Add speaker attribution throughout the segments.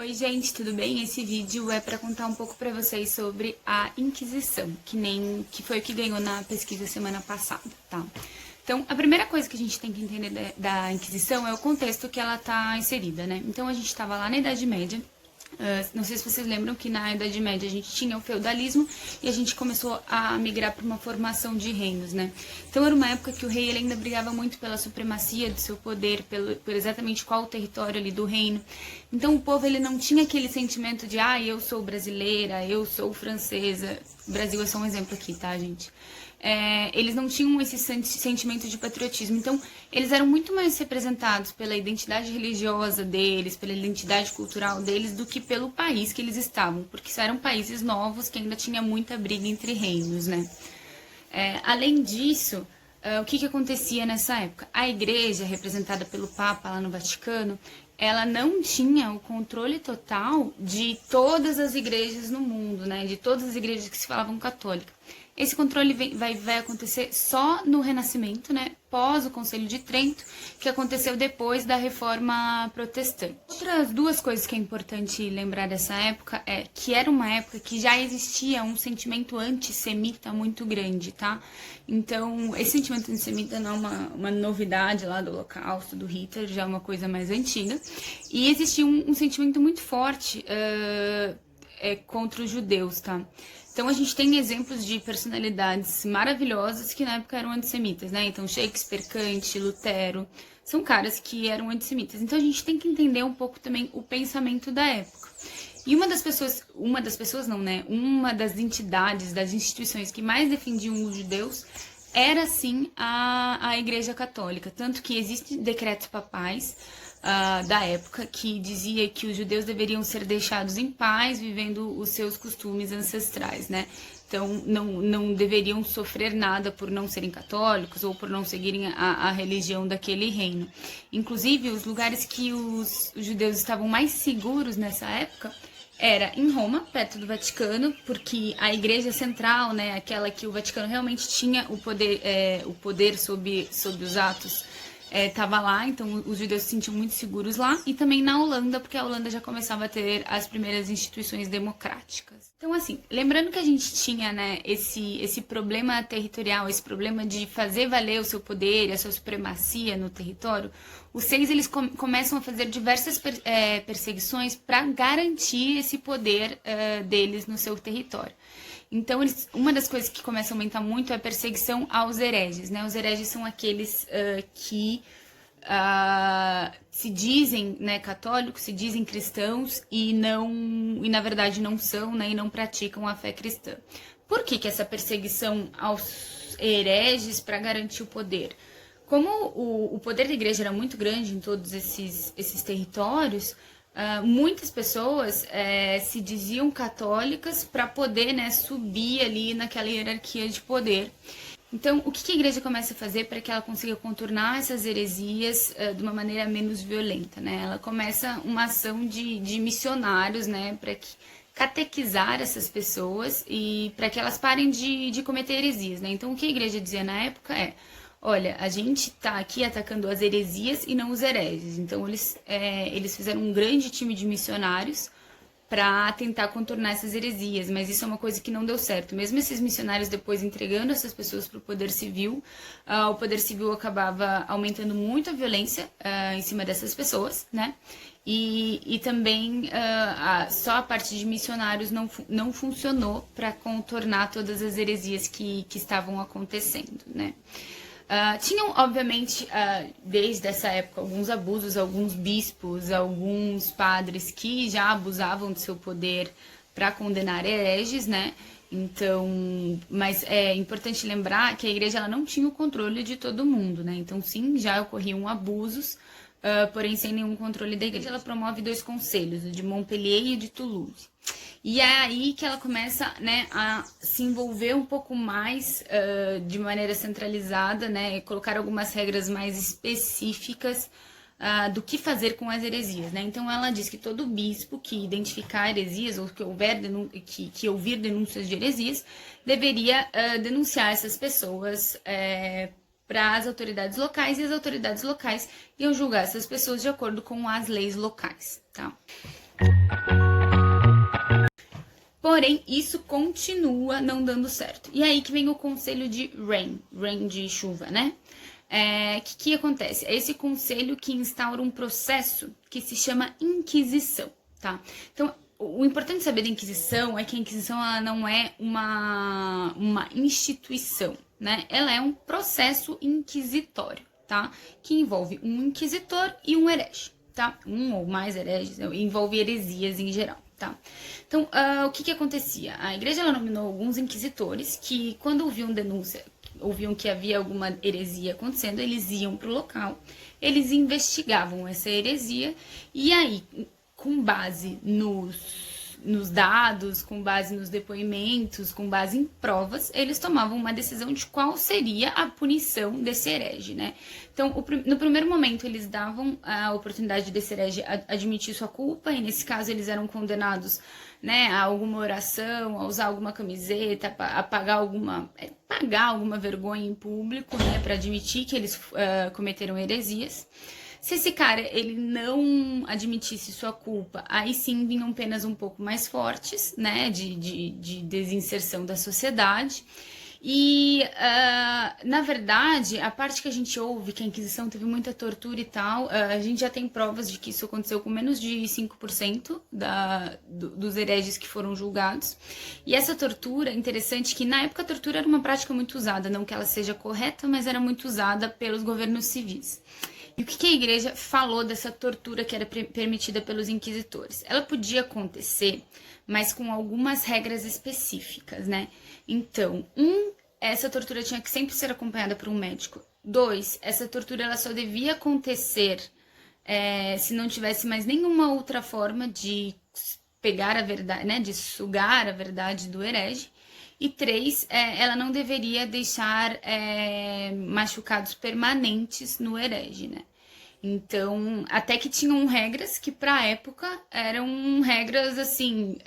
Speaker 1: Oi gente, tudo bem? Esse vídeo é para contar um pouco para vocês sobre a Inquisição, que foi o que ganhou na pesquisa semana passada, tá? Então, a primeira coisa que a gente tem que entender da Inquisição é o contexto que ela está inserida, né? Então, a gente estava lá na Idade Média. Não sei se vocês lembram que na Idade Média a gente tinha o feudalismo e a gente começou a migrar para uma formação de reinos, né? Então era uma época que o rei ele ainda brigava muito pela supremacia do seu poder, por exatamente qual o território ali do reino. Então o povo ele não tinha aquele sentimento de eu sou brasileira, eu sou francesa. O Brasil é só um exemplo aqui, tá, gente? Eles não tinham esse sentimento de patriotismo. Então, eles eram muito mais representados pela identidade religiosa deles, pela identidade cultural deles, do que pelo país que eles estavam, porque eram países novos que ainda tinha muita briga entre reinos, né? Além disso, o que acontecia nessa época? A igreja, representada pelo Papa lá no Vaticano, ela não tinha o controle total de todas as igrejas no mundo, né? De todas as igrejas que se falavam católica. Esse controle vai acontecer só no Renascimento, né? Pós o Concílio de Trento, que aconteceu depois da Reforma Protestante. Outras duas coisas que é importante lembrar dessa época é que era uma época que já existia um sentimento antissemita muito grande, tá? Então, esse sentimento antissemita não é uma novidade lá do Holocausto, do Hitler, já é uma coisa mais antiga. E existia um sentimento muito forte contra os judeus, tá? Então a gente tem exemplos de personalidades maravilhosas que na época eram antissemitas, né? Então Shakespeare, Kant, Lutero, são caras que eram antissemitas. Então a gente tem que entender um pouco também o pensamento da época. E uma das entidades, das instituições que mais defendiam os judeus era sim a Igreja Católica, tanto que existem decretos papais da época que dizia que os judeus deveriam ser deixados em paz, vivendo os seus costumes ancestrais, né? Então, não deveriam sofrer nada por não serem católicos ou por não seguirem a religião daquele reino. Inclusive, os lugares que os judeus estavam mais seguros nessa época era em Roma, perto do Vaticano, porque a igreja central, né, aquela que o Vaticano realmente tinha o poder sobre os atos, estava lá, então os judeus se sentiam muito seguros lá, e também na Holanda, porque a Holanda já começava a ter as primeiras instituições democráticas. Então, assim, lembrando que a gente tinha, né, esse problema territorial, esse problema de fazer valer o seu poder e a sua supremacia no território, os seis eles começam a fazer diversas perseguições para garantir esse poder deles no seu território. Então, uma das coisas que começa a aumentar muito é a perseguição aos hereges, né? Os hereges são aqueles que se dizem, né, católicos, se dizem cristãos e na verdade não são, né, e não praticam a fé cristã. Por que essa perseguição aos hereges para garantir o poder? Como o poder da igreja era muito grande em todos esses territórios, muitas pessoas se diziam católicas para poder, né, subir ali naquela hierarquia de poder. Então, o que a igreja começa a fazer para que ela consiga contornar essas heresias de uma maneira menos violenta, né? Ela começa uma ação de missionários, né, para catequizar essas pessoas e para que elas parem de cometer heresias, né? Então, o que a igreja dizia na época olha, a gente está aqui atacando as heresias e não os hereges. Então, eles fizeram um grande time de missionários para tentar contornar essas heresias, mas isso é uma coisa que não deu certo. Mesmo esses missionários depois entregando essas pessoas para o poder civil, o poder civil acabava aumentando muito a violência em cima dessas pessoas, né? E também só a parte de missionários não funcionou para contornar todas as heresias que estavam acontecendo, né? Tinham, obviamente, desde essa época, alguns abusos, alguns bispos, alguns padres que já abusavam do seu poder para condenar hereges, né? Então, mas é importante lembrar que a igreja ela não tinha o controle de todo mundo, né? Então, sim, já ocorriam abusos, porém sem nenhum controle da igreja. Ela promove 2 conselhos, o de Montpellier e o de Toulouse. E é aí que ela começa, né, a se envolver um pouco mais de maneira centralizada, né, e colocar algumas regras mais específicas do que fazer com as heresias, né? Então ela diz que todo bispo que identificar heresias ou que ouvir denúncias de heresias deveria denunciar essas pessoas para as autoridades locais, e as autoridades locais iam julgar essas pessoas de acordo com as leis locais, tá? Porém, isso continua não dando certo. E aí que vem o conselho de rain de chuva, né? Que acontece? É esse conselho que instaura um processo que se chama Inquisição, tá? Então, o importante de saber da Inquisição é que a Inquisição ela não é uma instituição, né? Ela é um processo inquisitório, tá? Que envolve um inquisitor e um herege, tá? Um ou mais hereges, envolve heresias em geral. Tá. Então, o que acontecia? A igreja ela nominou alguns inquisitores que, quando ouviam denúncia, ouviam que havia alguma heresia acontecendo, eles iam para o local, eles investigavam essa heresia e aí, com base nos dados, com base nos depoimentos, com base em provas, eles tomavam uma decisão de qual seria a punição desse herege, né? Então, no primeiro momento, eles davam a oportunidade desse herege admitir sua culpa, e nesse caso eles eram condenados, né, a alguma oração, a usar alguma camiseta, a pagar alguma vergonha em público, né, para admitir que eles cometeram heresias. Se esse cara ele não admitisse sua culpa, aí sim vinham penas um pouco mais fortes, né, de desinserção da sociedade. E, na verdade, a parte que a gente ouve que a Inquisição teve muita tortura e tal, a gente já tem provas de que isso aconteceu com menos de 5% dos hereges que foram julgados. E essa tortura, interessante que na época a tortura era uma prática muito usada, não que ela seja correta, mas era muito usada pelos governos civis. E o que a igreja falou dessa tortura que era permitida pelos inquisitores? Ela podia acontecer, mas com algumas regras específicas, né? Então, essa tortura tinha que sempre ser acompanhada por um médico. 2, essa tortura ela só devia acontecer se não tivesse mais nenhuma outra forma de pegar a verdade, né? De sugar a verdade do herege. E 3, ela não deveria deixar machucados permanentes no herege, né? Então, até que tinham regras que, para a época, eram regras, assim,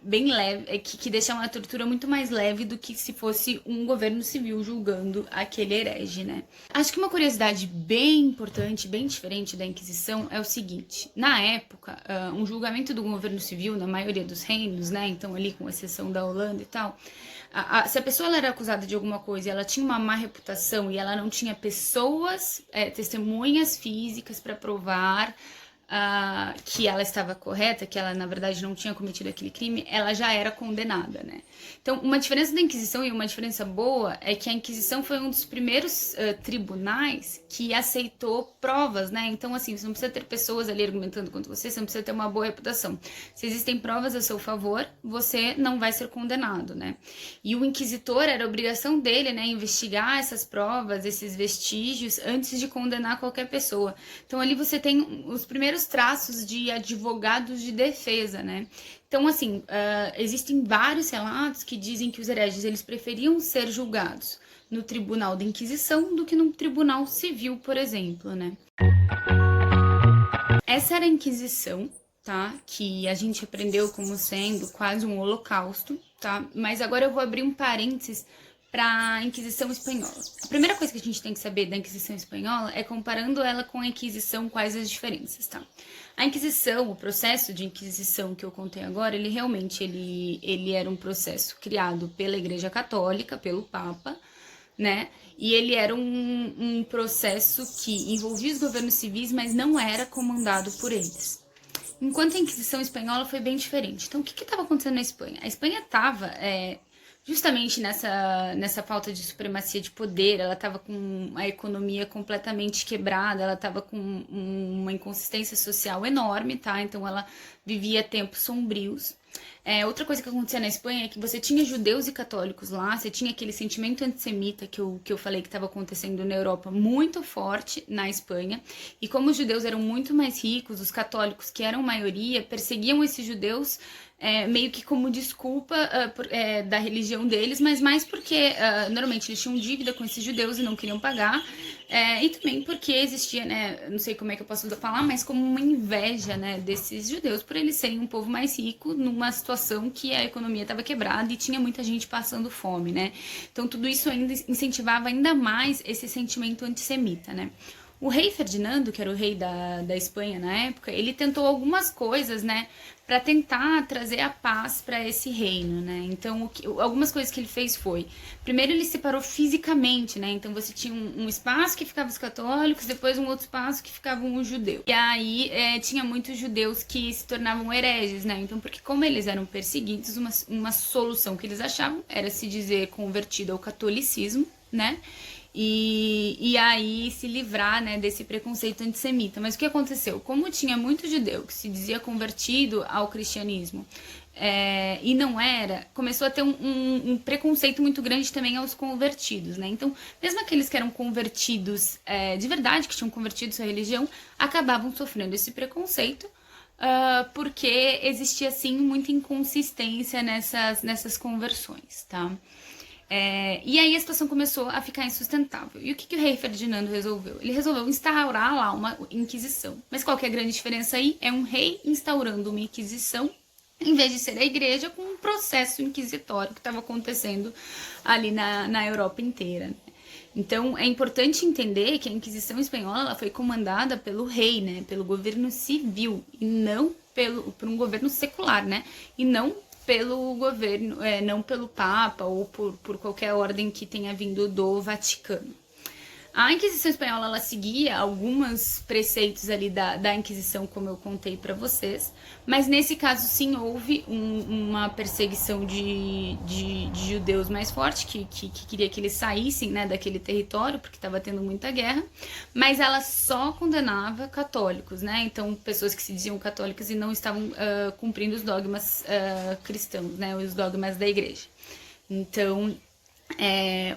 Speaker 1: bem leves, que deixavam a tortura muito mais leve do que se fosse um governo civil julgando aquele herege, né? Acho que uma curiosidade bem importante, bem diferente da Inquisição é o seguinte. Na época, um julgamento do governo civil, na maioria dos reinos, né? Então, ali com exceção da Holanda e tal, se a pessoa era acusada de alguma coisa e ela tinha uma má reputação e ela não tinha pessoas, testemunhas físicas para provar que ela estava correta, que ela na verdade não tinha cometido aquele crime, ela já era condenada, né? Então, uma diferença da Inquisição e uma diferença boa é que a Inquisição foi um dos primeiros tribunais que aceitou provas, né? Então, assim, você não precisa ter pessoas ali argumentando contra você, você não precisa ter uma boa reputação. Se existem provas a seu favor, você não vai ser condenado, né? E o inquisitor, era a obrigação dele, né, investigar essas provas, esses vestígios, antes de condenar qualquer pessoa. Então, ali você tem os primeiros traços de advogados de defesa, né? Então, assim, existem vários relatos que dizem que os hereges eles preferiam ser julgados no tribunal da Inquisição do que no tribunal civil, por exemplo, né? Essa era a Inquisição, tá? Que a gente aprendeu como sendo quase um holocausto, tá? Mas agora eu vou abrir um parênteses para a Inquisição Espanhola. A primeira coisa que a gente tem que saber da Inquisição Espanhola é, comparando ela com a Inquisição, quais as diferenças, tá? A Inquisição, o processo de Inquisição que eu contei agora, ele realmente ele era um processo criado pela Igreja Católica, pelo Papa, né? E ele era um processo que envolvia os governos civis, mas não era comandado por eles. Enquanto a Inquisição Espanhola foi bem diferente. Então, o que estava acontecendo na Espanha? A Espanha estava justamente nessa falta de supremacia de poder, ela estava com a economia completamente quebrada, ela estava com uma inconsistência social enorme, tá? Então ela vivia tempos sombrios. Outra coisa que acontecia na Espanha é que você tinha judeus e católicos lá, você tinha aquele sentimento antissemita que eu falei que estava acontecendo na Europa muito forte na Espanha, e como os judeus eram muito mais ricos, os católicos, que eram maioria, perseguiam esses judeus meio que como desculpa da religião deles, mas mais porque normalmente eles tinham dívida com esses judeus e não queriam pagar, e também porque existia, né, não sei como é que eu posso falar, mas como uma inveja, né, desses judeus por eles serem um povo mais rico numa situação que a economia estava quebrada e tinha muita gente passando fome, né? Então tudo isso ainda incentivava ainda mais esse sentimento antissemita, né? O rei Ferdinando, que era o rei da Espanha na época, ele tentou algumas coisas, né, para tentar trazer a paz para esse reino, né? Então, algumas coisas que ele fez foi, primeiro ele separou fisicamente, né? Então você tinha um espaço que ficava os católicos, depois um outro espaço que ficavam os judeus. E aí tinha muitos judeus que se tornavam hereges, né? Então, porque como eles eram perseguidos, uma solução que eles achavam era se dizer convertido ao catolicismo, né? E aí se livrar, né, desse preconceito antissemita. Mas o que aconteceu? Como tinha muito judeu que se dizia convertido ao cristianismo e não era, começou a ter um preconceito muito grande também aos convertidos, né? Então, mesmo aqueles que eram convertidos de verdade, que tinham convertido sua religião, acabavam sofrendo esse preconceito, porque existia, assim, muita inconsistência nessas conversões, tá? E aí a situação começou a ficar insustentável. E o que o rei Ferdinando resolveu? Ele resolveu instaurar lá uma inquisição. Mas qual que é a grande diferença aí? É um rei instaurando uma inquisição, em vez de ser a igreja, com um processo inquisitório que estava acontecendo ali na Europa inteira, né? Então, é importante entender que a Inquisição Espanhola ela foi comandada pelo rei, né? Pelo governo civil, e não por um governo secular, né? E não pelo governo, não pelo Papa ou por qualquer ordem que tenha vindo do Vaticano. A Inquisição Espanhola ela seguia alguns preceitos ali da Inquisição, como eu contei para vocês, mas nesse caso sim houve uma perseguição de judeus mais forte, que queria que eles saíssem, né, daquele território, porque estava tendo muita guerra, mas ela só condenava católicos, né, então pessoas que se diziam católicas e não estavam cumprindo os dogmas cristãos, né, os dogmas da igreja. Então,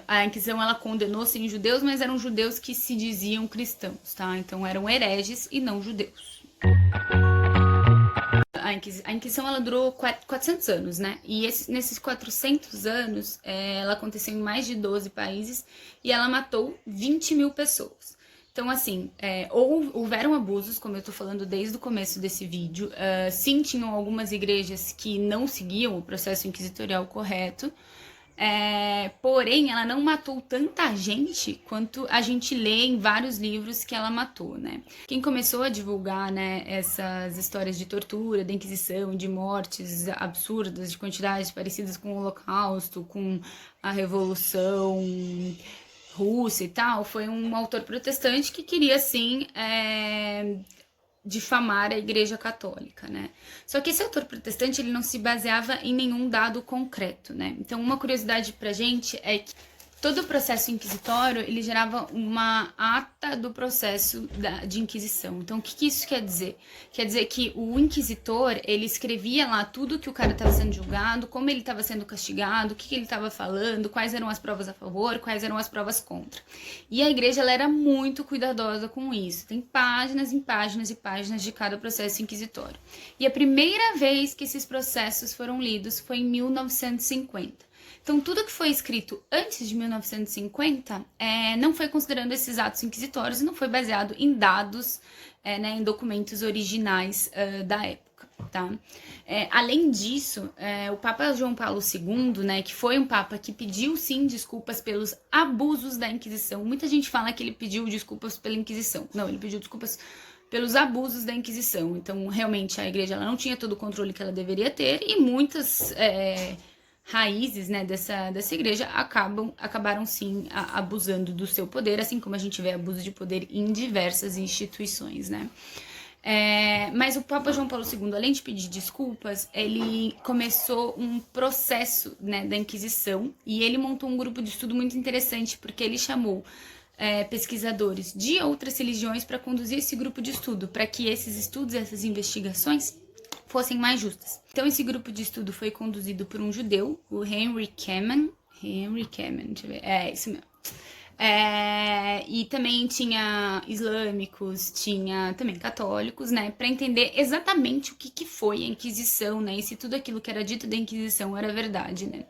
Speaker 1: a Inquisição ela condenou sim judeus, mas eram judeus que se diziam cristãos, tá? Então eram hereges e não judeus. A Inquisição ela durou 400 anos, né? E nesses 400 anos ela aconteceu em mais de 12 países e ela matou 20 mil pessoas. Então, assim, houveram abusos, como eu tô falando desde o começo desse vídeo. Sim, tinham algumas igrejas que não seguiam o processo inquisitorial correto. Porém, ela não matou tanta gente quanto a gente lê em vários livros que ela matou, né? Quem começou a divulgar, né, essas histórias de tortura, de inquisição, de mortes absurdas, de quantidades parecidas com o Holocausto, com a Revolução Russa e tal, foi um autor protestante que queria, assim, difamar a Igreja Católica, né? Só que esse autor protestante, ele não se baseava em nenhum dado concreto, né? Então, uma curiosidade pra gente é que todo o processo inquisitório, ele gerava uma ata do processo de inquisição. Então, o que isso quer dizer? Quer dizer que o inquisitor, ele escrevia lá tudo que o cara estava sendo julgado, como ele estava sendo castigado, o que ele estava falando, quais eram as provas a favor, quais eram as provas contra. E a igreja, ela era muito cuidadosa com isso. Tem páginas e páginas e páginas de cada processo inquisitório. E a primeira vez que esses processos foram lidos foi em 1950. Então, tudo que foi escrito antes de 1950 não foi considerando esses atos inquisitórios e não foi baseado em dados, né, em documentos originais da época, tá? Além disso, o Papa João Paulo II, né, que foi um papa que pediu, sim, desculpas pelos abusos da Inquisição. Muita gente fala que ele pediu desculpas pela Inquisição. Não, ele pediu desculpas pelos abusos da Inquisição. Então, realmente, a igreja ela não tinha todo o controle que ela deveria ter e muitas raízes, né, dessa igreja acabaram sim abusando do seu poder, assim como a gente vê abuso de poder em diversas instituições, né? Mas o Papa João Paulo II, além de pedir desculpas, ele começou um processo, né, da Inquisição e ele montou um grupo de estudo muito interessante porque ele chamou pesquisadores de outras religiões para conduzir esse grupo de estudo, para que esses estudos, essas investigações fossem mais justas. Então, esse grupo de estudo foi conduzido por um judeu, o Henry Kamen, deixa eu ver, isso mesmo. E também tinha islâmicos, tinha também católicos, né, para entender exatamente o que foi a Inquisição, né, e se tudo aquilo que era dito da Inquisição era verdade, né.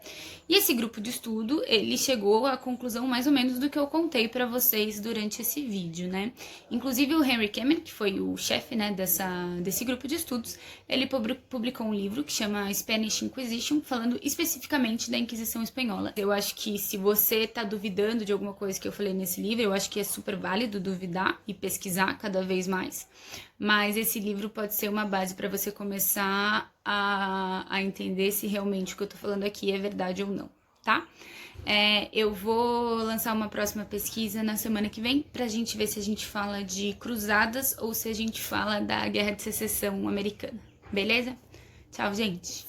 Speaker 1: E esse grupo de estudo, ele chegou à conclusão mais ou menos do que eu contei para vocês durante esse vídeo, né. Inclusive o Henry Kamen, que foi o chefe, né, desse grupo de estudos, ele publicou um livro que chama Spanish Inquisition, falando especificamente da Inquisição Espanhola. Eu acho que se você tá duvidando de alguma coisa questões que eu falei nesse livro. Eu acho que é super válido duvidar e pesquisar cada vez mais. Mas esse livro pode ser uma base para você começar a entender se realmente o que eu tô falando aqui é verdade ou não, tá? Eu vou lançar uma próxima pesquisa na semana que vem pra gente ver se a gente fala de cruzadas ou se a gente fala da Guerra de Secessão americana. Beleza? Tchau, gente!